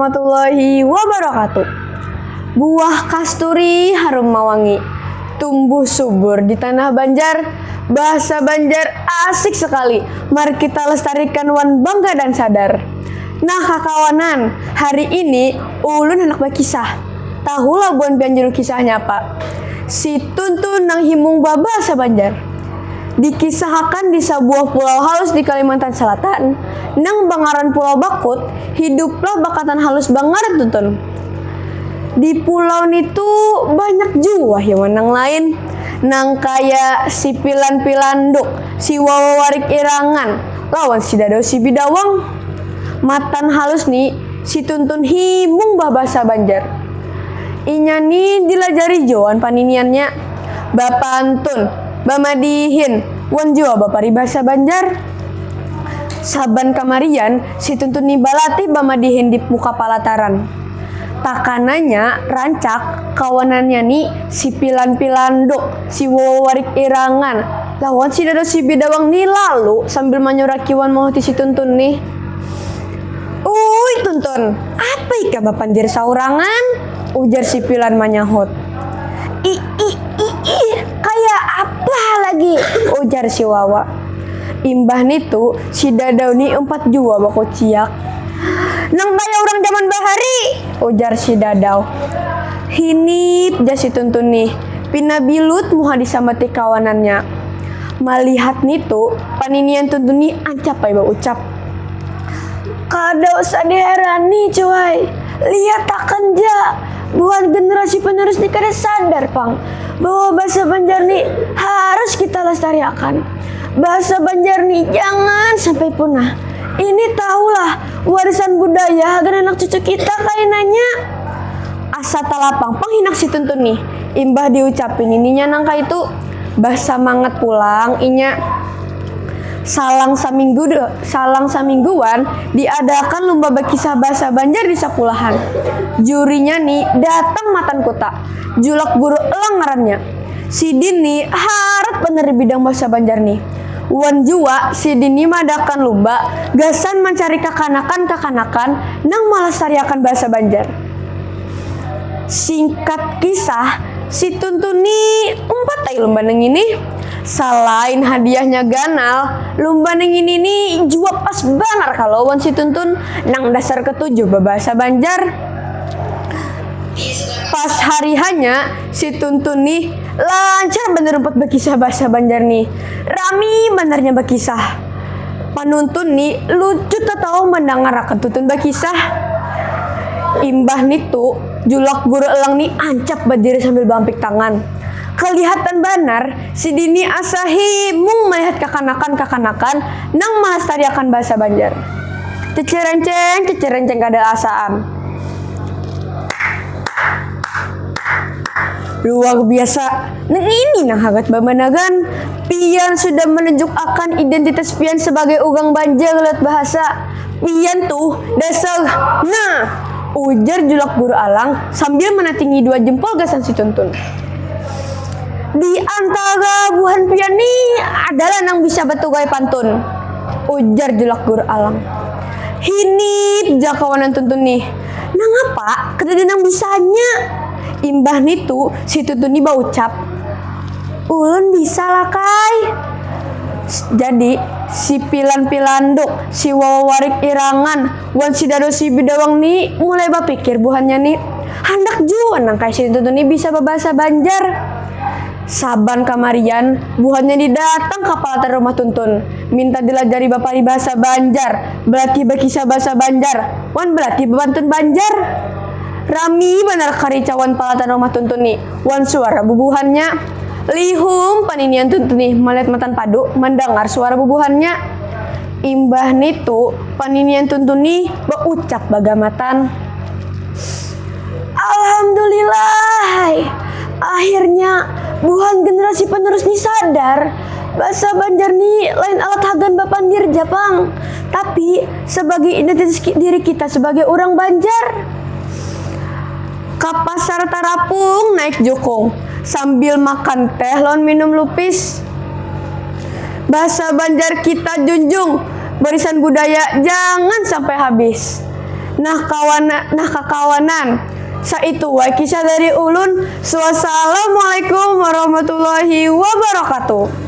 warahmatullahi wabarakatuh. Buah kasturi harum mawangi, tumbuh subur di tanah Banjar. Bahasa Banjar asik sekali, mari kita lestarikan wan bangga dan sadar. Nah kakawanan, hari ini ulun hendak berkisah. Tahulah buan pian judul kisahnya apa? Si Tuntun nang himung bahasa Banjar. Dikisahkan di sebuah pulau halus di Kalimantan Selatan, nang bangaran Pulau Bakut, hiduplah bakatan halus bangaran Tuntun. Di pulau itu banyak jua hewan nang lain, nang kaya si pilan-pilanduk, si wawawarik irangan, lawan si dadau si bidawang. Matan halus nih, si Tuntun himung bahasa Banjar. Inya nih dilajari joan paniniannya, bapantun, bamadihin, wan jua bapari bahasa Banjar. Saban kamarian, si Tuntun nih balati bamadihin di muka palataran. Takananya rancak kawanannya nih si pilan-pilanduk, si wawarik irangan, lawan si dadau si bidawang nih lalu sambil menyurakiwan mau si Tuntun nih. Uy Tuntun, apa ika bapandir saurangan? Ujar si pilan manyahut. Kayak apa lagi? Ujar si wawa. Imbah nitu si dadau nih 4 jua bako ciak. Nang kaya orang zaman bahari, ujar si dadau. Hinip jas si Tuntun nih, pinabilut muha disamati kawanannya. Melihat nitu, paninian Tuntun nih ancap ay ucap. Kada usah diherani cuy, lihat akan ja, buat generasi penerus nih kada sadar pang, bahwa bahasa Banjar nih harus kita lestarikan. Bahasa Banjar nih jangan sampai punah. Ini tahulah warisan budaya agar anak cucu kita kayak nanya. Asa talapang penghinak si Tuntun nih, imbah diucapin ininya nangka itu bahasa mangat pulang inya. Salang samingguan diadakan lomba berkisah bahasa Banjar di sekolahan. Jurinya nih datang matan kota, julak guru elang ngarannya. Si Dini harap bener bidang bahasa Banjar nih. Wan jua si Dini madakan lomba gasan mencari kakanakan nang melestariakan bahasa Banjar. Singkat kisah, si Tuntun nih 4 tay lomba neng ini. Selain hadiahnya ganal, lomba neng ini nih jua pas banget kalau wan si Tuntun nang dasar ketujuh bahasa Banjar. Pas hari hanya si Tuntun nih lancar bener empat berkisah bahasa Banjar nih. Rami benernya berkisah. Panuntun nih lucu tahu mendengar akan Tuntun berkisah. Imbah nitu julak guru elang nih ancap berdiri sambil bampik tangan. Kelihatan benar si Dini asa himung melihat kakanakan nang melestariakan bahasa Banjar. Cecerenceng kada asaan. Luar biasa. Nah ini nang hangat bamanagan. Pian sudah menunjuk akan identitas Pian sebagai ugang Banjar lewat bahasa. Pian tuh dasar. Nah, ujar julak guru alang sambil menatingi 2 jempol gasan si Tuntun. Di antara buhan pian nih adalah nang bisa betugai pantun, ujar julak guru alang. Hinip jakawanan Tuntun nih. Nang apa? Kada nang bisanya. Imbah nitu si Tuntun nih baucap. Ulun bisa lah kai. Jadi si pilan-pilanduk, si wawawarik irangan, wan si dadau si bidawang nih mulai bapikir buhannya nih. Hendak jua nang kai si Tuntun nih bisa bahasa Banjar. Saban kamarian buhannya didatang ke palatan rumah Tuntun, minta dilajari bapari bahasa Banjar, berarti berkisah bahasa Banjar, wan berarti bebantun Banjar. Rami benar karicawan palatan rumah Tuntun nih, wan suara bubuhannya. Lihum paninian Tuntun nih melihat matan padu mendengar suara bubuhannya. Imbah nitu paninian Tuntun nih berucap bagamatan. Alhamdulillah, akhirnya buhan generasi penerus nih sadar bahasa Banjar nih lain alat hagan bapandir Japang, tapi sebagai identitas diri kita sebagai orang Banjar. Kapasar tarapung naik jukung sambil makan teh lawan minum lupis. Bahasa Banjar kita junjung, barisan budaya jangan sampai habis. nah kakawanan. Saitu wae kisah dari ulun. Wassalamualaikum warahmatullahi wabarakatuh.